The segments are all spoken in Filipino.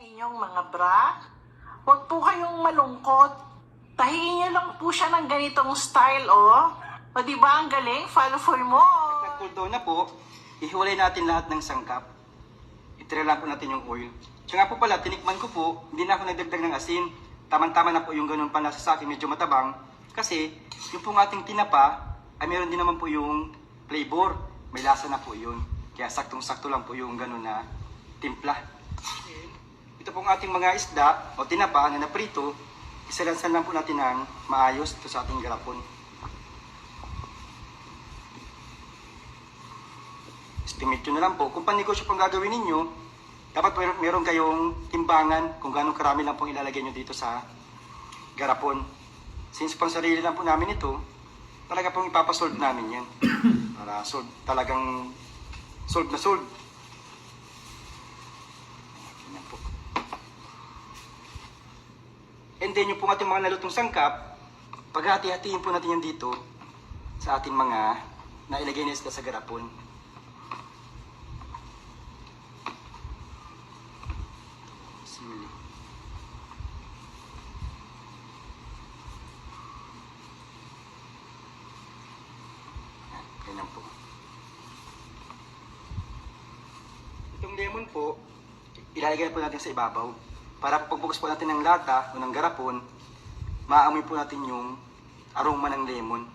inyong mga bra. Huwag po kayong malungkot. Tahiin niyo lang po siya ng ganitong style, oh. O diba ang galing? Follow for more. Nag-cool down na po, ihiwalay natin lahat ng sangkap. Itira lang po natin yung oil. Tsaka po pala, tinikman ko po, hindi na ako nagdagdag ng asin. Tamang-tama na po yung ganun panlasa sa akin, medyo matabang. Kasi, yung pong ating tinapa, ay meron din naman po yung flavor. May lasa na po yun. Kaya saktong-sakto lang po yung ganun na timpla. Ito pong ating mga isda o tinapa na naprito, isalansan lang po natin ng maayos ito sa ating garapon. Estimate nyo na lang po. Kung panegosyo pong gagawin ninyo, dapat meron kayong timbangan kung gano'ng karami lang pong ilalagay nyo dito sa garapon. Since pang sarili lang po namin ito, talaga pong ipapasolve namin yan. Para talagang solve na solve. Yan po. And then yung pong ating mga nalutong sangkap, paghati-hatiin po natin yan dito sa ating mga nailagay na isda sa garapon. Sili. Ganyan po. Itong lemon po, ilalagay po natin sa ibabaw. Para pagbukas po natin ng lata o ng garapon, maamoy po natin yung aroma ng lemon.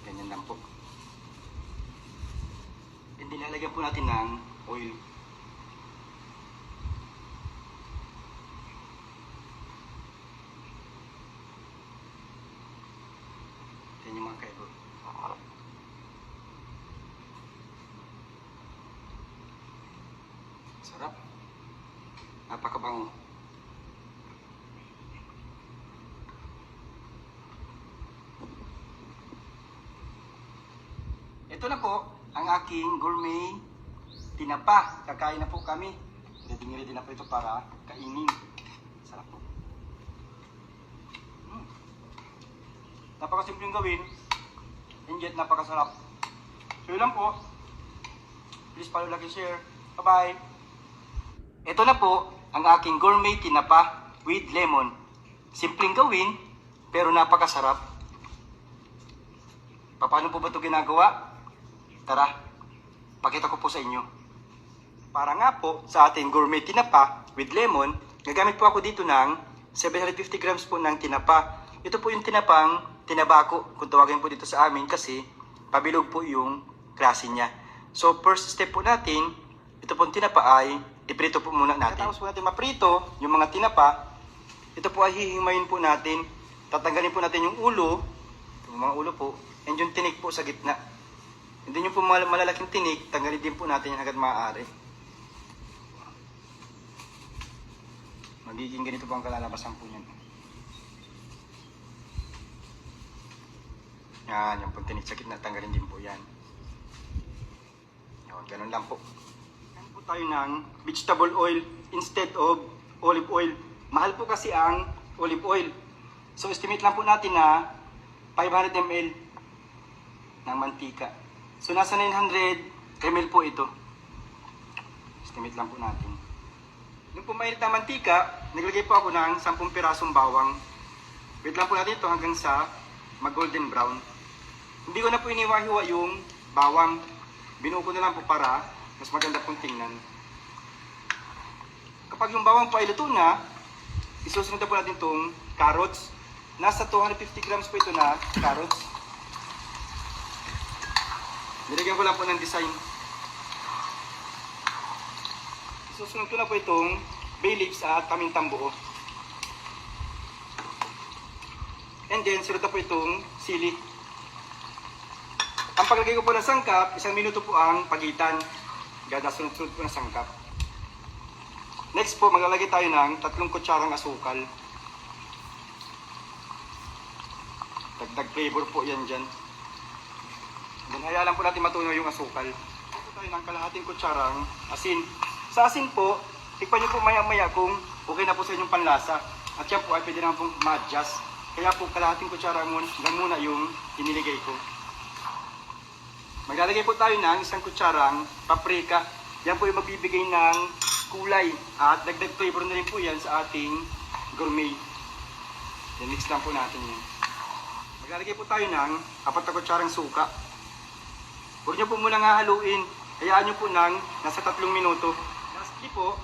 Ganyan lang po. And nilalagyan po natin ng oil. Yan yung mga kaibor. Sarap. Napakabango. Ito na po ang aking gourmet tinapa. Kakain na po kami. Ready na po ito para kainin. Sarap po. Napakasimpleng gawin. And yet napakasarap. So yun lang po. Please follow, like, and share. Bye-bye. Ito na po ang aking gourmet tinapa with lemon. Simpleng gawin, pero napakasarap. Paano po ba ito ginagawa? Tara, pakita ko po sa inyo. Para nga po sa ating gourmet tinapa with lemon, gagamit po ako dito ng 750 grams po ng tinapa. Ito po yung tinapang tinabako, kung tawagin po dito sa amin kasi pabilog po yung klase niya. So first step po natin, ito pong tinapa ay iprito po muna natin. Tapos po natin maprito yung mga tinapa. Ito po ay hihimayin po natin. Tatanggalin po natin yung ulo, yung mga ulo po, and yung tinik po sa gitna. Hindi yung po malalaking tinik, tanggalin din po natin yung hanggat maaari. Magiging ganito po ang kalalabasan po niyan. Yan, yung pong tinik sa gitna, tanggalin din po yan. Yan, ganun lang po. Tayo ng vegetable oil instead of olive oil. Mahal po kasi ang olive oil. So estimate lang po natin na 500 ml ng mantika. So nasa 900 ml po ito. Estimate lang po natin. Yung po mainit na mantika, naglagay po ako ng 10 pirasong bawang. Wait lang po natin ito hanggang sa mag-golden brown. Hindi ko na po iniwa-hiwa yung bawang. Binuo ko na lang po para mas maganda pong tingnan. Kapag yung bawang po ay luto na, isusunod na po natin itong carrots. Nasa 250 grams po ito na carrots. Nilagyan ko lang po ng design. Isusunod ko na po itong bay leaves at pamintang buo. And then, sunod na po itong sili. Ang paglagay ko po ng sangkap, 1 minuto po ang pagitan. Gada sunod-sunod po ng sangkap. Next po, maglalagay tayo ng 3 kutsarang asukal. Dagdag flavor po yan dyan. Then hayaan po natin matunaw yung asukal. Ito tayo ng kalahating kutsarang asin. Sa asin po, tikpan nyo po maya-maya kung okay na po sa inyong panlasa. At yan po ay pwede naman pong ma-adjust. Kaya po kalahating kutsara lang muna yung iniligay ko. Maglalagay po tayo ng 1 kutsarang paprika. yan po yung magbibigay ng kulay at dagdag flavor na rin po yan sa ating gourmet. Then mix lang po natin yan. Maglalagay po tayo ng 4 na kutsarang suka. Huwag nyo po munang hahaluin. Hayaan nyo po ng nasa 3 minuto. Lastly po,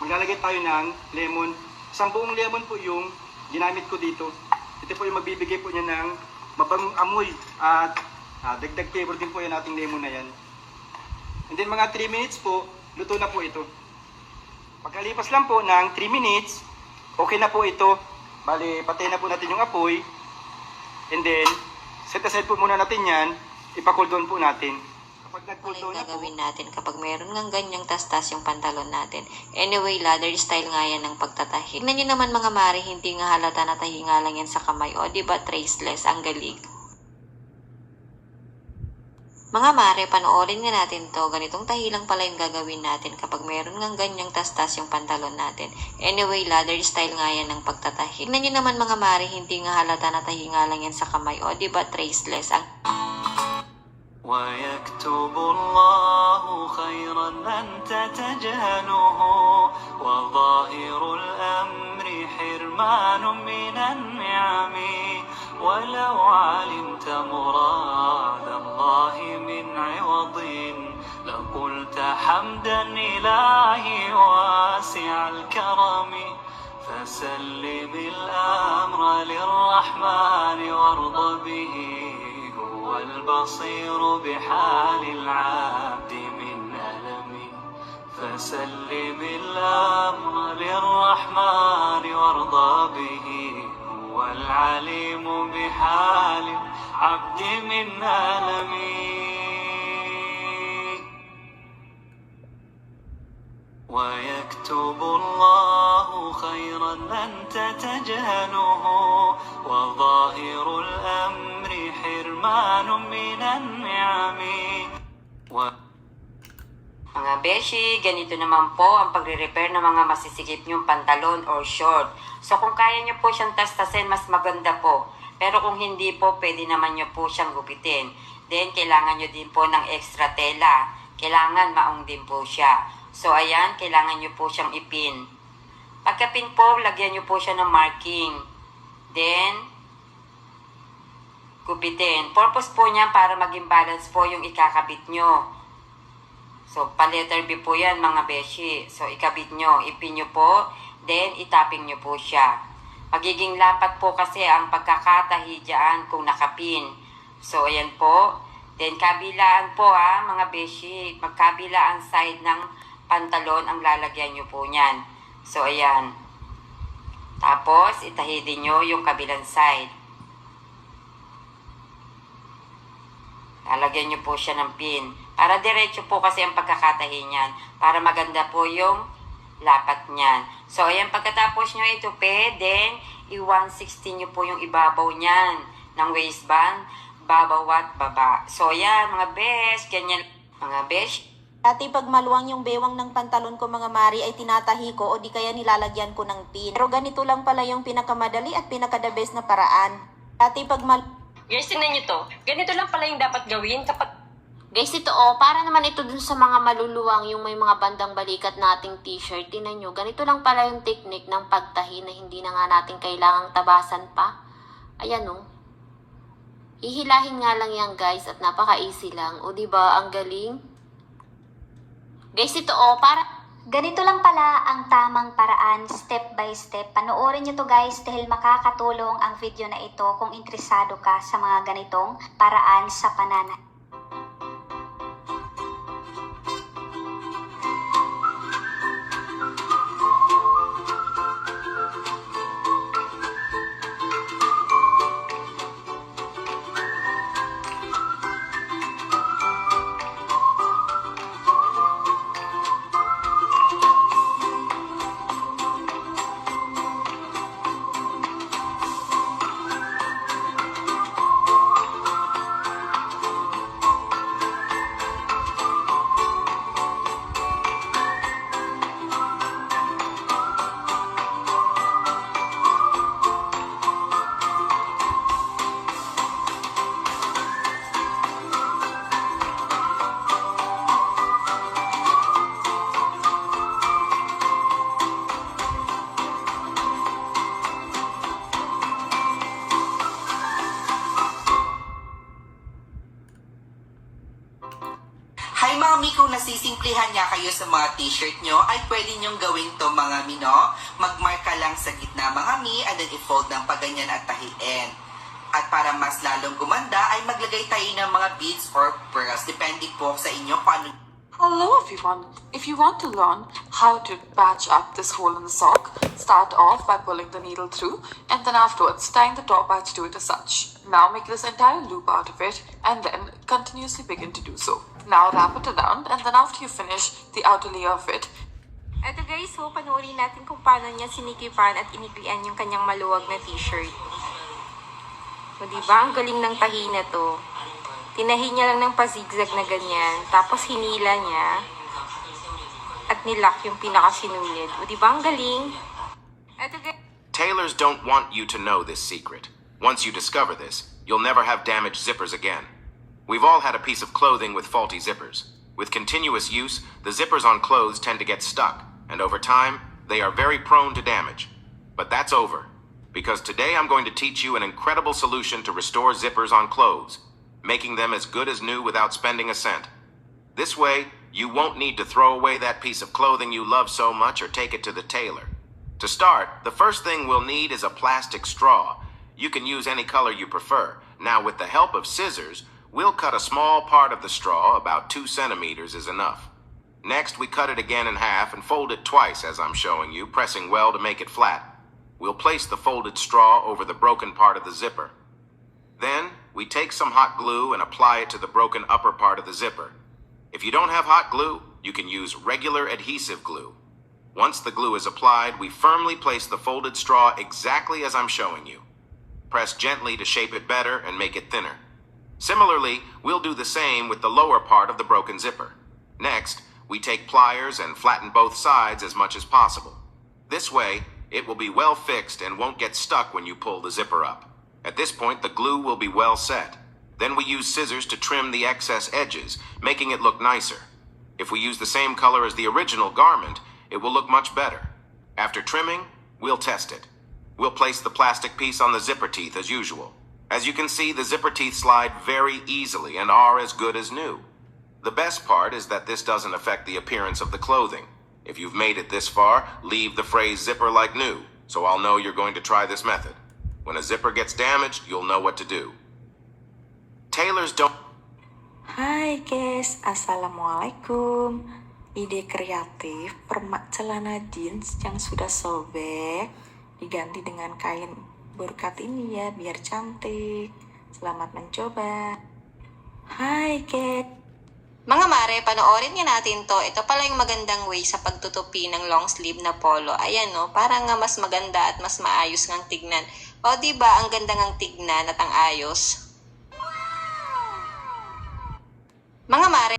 maglalagay tayo ng lemon. Isang buong lemon po yung ginamit ko dito. Ito po yung magbibigay po niya ng mabangong amoy at dagdag flavor din po yan ating lemon na yan. And then mga 3 minutes po, luto na po ito. Pagkalipas lang po ng 3 minutes, okay na po ito. Bali, patay na po natin yung apoy. And then, set aside po muna natin yan. Ipa-cool down po natin. Kapag nag-cool Ano down yung na po, gagawin natin kapag meron ng ganyang tastas yung pantalon natin? Anyway, ladder style nga yan ng pagtatahi. Tignan nyo naman mga mare, hindi nga halata na tahi nga lang yan sa kamay. O diba traceless, ang galing. Mga mare, panoorin nga natin to. Ganitong tahi lang pala yung gagawin natin kapag meron ng ganyang tastas yung pantalon natin. Anyway, ladder style nga yan ng pagtatahi. Tignan nyo naman mga mare, hindi nga halata na tahi nga lang yan sa kamay. O diba traceless, ang ويكتب الله خيرا أنت تجهله وظاهر الأمر حرمان من النعم ولو علمت مراد الله من عوض لقلت حمدا إلهي واسع الكرم فسلم الأمر للرحمن وارض به هو البصير بحال العبد من ألم فسلم الأمر للرحمن وارض به هو العليم بحال العبد من ألم ويكتب الله خيرا أنت تجهله وظاهر الأمر حرمان من النعم Mga beshi, ganito naman po ang pagre-repair ng mga masisikip nyong pantalon or short. So kung kaya nyo po siyang tastasin, mas maganda po. Pero kung hindi po, pwede naman nyo po siyang gupitin. Then, kailangan nyo din po ng extra tela. Kailangan maong din po siya. So ayan, kailangan nyo po siyang ipin. Pagka-pin po, lagyan nyo po siya ng marking. Then, gupitin. Purpose po niya para maging balance po yung ikakabit nyo. So, pa-letter B po yan mga beshi. So, ikabit nyo, ipin nyo po, then itapping nyo po siya. Magiging lapat po kasi ang pagkakatahi dyan kung nakapin. So, ayan po. Then, kabilaan po mga beshi. Magkabilaan side ng pantalon ang lalagyan nyo po niyan. So, ayan. Tapos, itahi din nyo yung kabilang side. Lalagyan nyo po siya ng pin. Para diretso po kasi ang pagkakatahi niyan. Para maganda po yung lapat niyan. So, ayan, pagkatapos nyo itupi, then, i-160 nyo po yung ibabaw niyan ng waistband, babaw at baba. So, ayan, mga besh, ganyan, mga besh. Dati pag maluwang yung bewang ng pantalon ko mga mari ay tinatahi ko o di kaya nilalagyan ko ng pin. Pero ganito lang pala yung pinakamadali at pinaka-the best na paraan. Dati pag Guys, tingnan nyo to. Ganito lang pala yung dapat gawin kapag... Guys, ito para naman ito dun sa mga maluluwang, yung may mga bandang balikat nating t-shirt. Tingnan nyo, ganito lang pala yung technique ng pagtahi na hindi na nga natin kailangang tabasan pa. Ayan Hihilahin nga lang yan guys at napaka-easy lang. O diba, ang galing? Guys, ito para... Ganito lang pala ang tamang paraan, step by step. Panoorin nyo to guys dahil makakatulong ang video na ito kung interesado ka sa mga ganitong paraan sa pananamit. mga mi, kung nasisimplihan nga kayo sa mga t-shirt nyo, ay pwede nyong gawin to mga mi, no? Magmarka lang sa gitna mga mi, and then i-fold ng paganyan at tahiin. At para mas lalong gumanda, ay maglagay tayo ng mga beads or pearls. Depende po sa inyo kung ano. Hello everyone. If you want to learn how to patch up this hole in the sock, start off by pulling the needle through and then afterwards tying the top patch to it as such. Now make this entire loop out of it and then continuously begin to do so. Now wrap it around and then after you finish the outer layer of it, Eto guys, so panoorin natin kung paano niya sinikipan at iniklian yung kanyang maluwag na t-shirt. So diba, ang galing ng tahi na to. Tinahi niya lang ng pa-zigzag na ganyan, tapos hinila niya at nilock yung pinakasinulid. O diba, ang galing? Eto guys. Tailors don't want you to know this secret. Once you discover this, you'll never have damaged zippers again. We've all had a piece of clothing with faulty zippers. With continuous use, the zippers on clothes tend to get stuck, and over time, they are very prone to damage. But that's over, because today I'm going to teach you an incredible solution to restore zippers on clothes, making them as good as new without spending a cent. This way, you won't need to throw away that piece of clothing you love so much or take it to the tailor. To start, the first thing we'll need is a plastic straw. You can use any color you prefer. Now, with the help of scissors, we'll cut a small part of the straw, about 2 centimeters is enough. Next, we cut it again in half and fold it twice as I'm showing you, pressing well to make it flat. We'll place the folded straw over the broken part of the zipper. Then, we take some hot glue and apply it to the broken upper part of the zipper. If you don't have hot glue, you can use regular adhesive glue. Once the glue is applied, we firmly place the folded straw exactly as I'm showing you. Press gently to shape it better and make it thinner. Similarly, we'll do the same with the lower part of the broken zipper. Next, we take pliers and flatten both sides as much as possible. This way, it will be well fixed and won't get stuck when you pull the zipper up. At this point, the glue will be well set. Then we use scissors to trim the excess edges, making it look nicer. If we use the same color as the original garment, it will look much better. After trimming, we'll test it. We'll place the plastic piece on the zipper teeth as usual. As you can see, the zipper teeth slide very easily and are as good as new. The best part is that this doesn't affect the appearance of the clothing. If you've made it this far, leave the phrase zipper like new, so I'll know you're going to try this method. When a zipper gets damaged, you'll know what to do. Tailors don't... Hai guys, assalamualaikum. Ide kreatif permak celana jeans yang sudah sobek diganti dengan kain berkat ini ya biar cantik. Selamat mencoba. Hai guys. Mga mare, panoorin nga natin to. Ito pala yung magandang way sa pagtutupi ng long sleeve na polo. Ayan no, para nga mas maganda at mas maayos ngang tignan. O diba, ang ganda ngang tignan at ang ayos. Mga mare.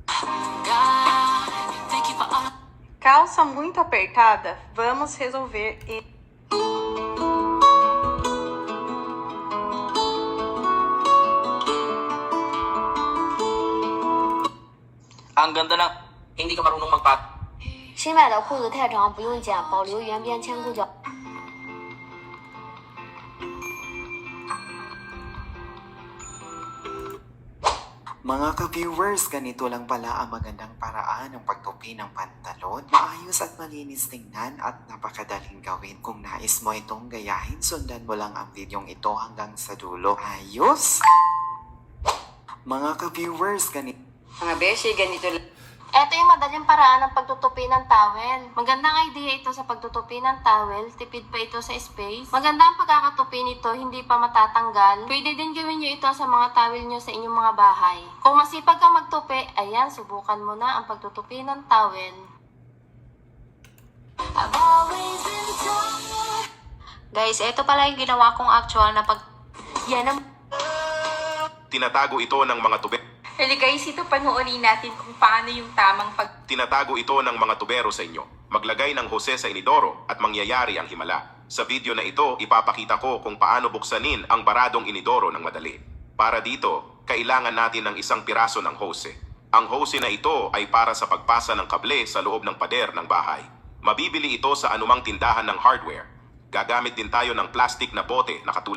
Calça muito apertada, vamos resolver. Ang ganda ng hindi ka marunong magpat. 新买的裤子太长不用剪，保留原边牵裤脚。 Mga ka-viewers, ganito lang pala ang magandang paraan ng pagtupi ng pantalon. Maayos at malinis tingnan at napakadaling gawin. Kung nais mo itong gayahin, sundan mo lang ang videong ito hanggang sa dulo. Ayos! Mga ka-viewers, ganito. Mga beshi, ganito lang. Ito yung madaling paraan ng pagtutupi ng towel. Magandang idea ito sa pagtutupi ng towel. Tipid pa ito sa space. Maganda ang pagkakatupi nito, hindi pa matatanggal. Pwede din gawin nyo ito sa mga towel nyo sa inyong mga bahay. Kung masipag ka magtupi, ayan, subukan mo na ang pagtutupi ng towel. Guys, ito pala yung ginawa kong actual na Yan ang... Tinatago ito ng mga tube... Hello guys, ito panoorin natin kung paano yung tamang Tinatago ito ng mga tubero sa inyo. Maglagay ng hose sa inidoro at mangyayari ang himala. Sa video na ito, ipapakita ko kung paano buksanin ang baradong inidoro ng madali. Para dito, kailangan natin ng isang piraso ng hose. Ang hose na ito ay para sa pagpasa ng kable sa loob ng pader ng bahay. Mabibili ito sa anumang tindahan ng hardware. Gagamit din tayo ng plastic na bote na katulad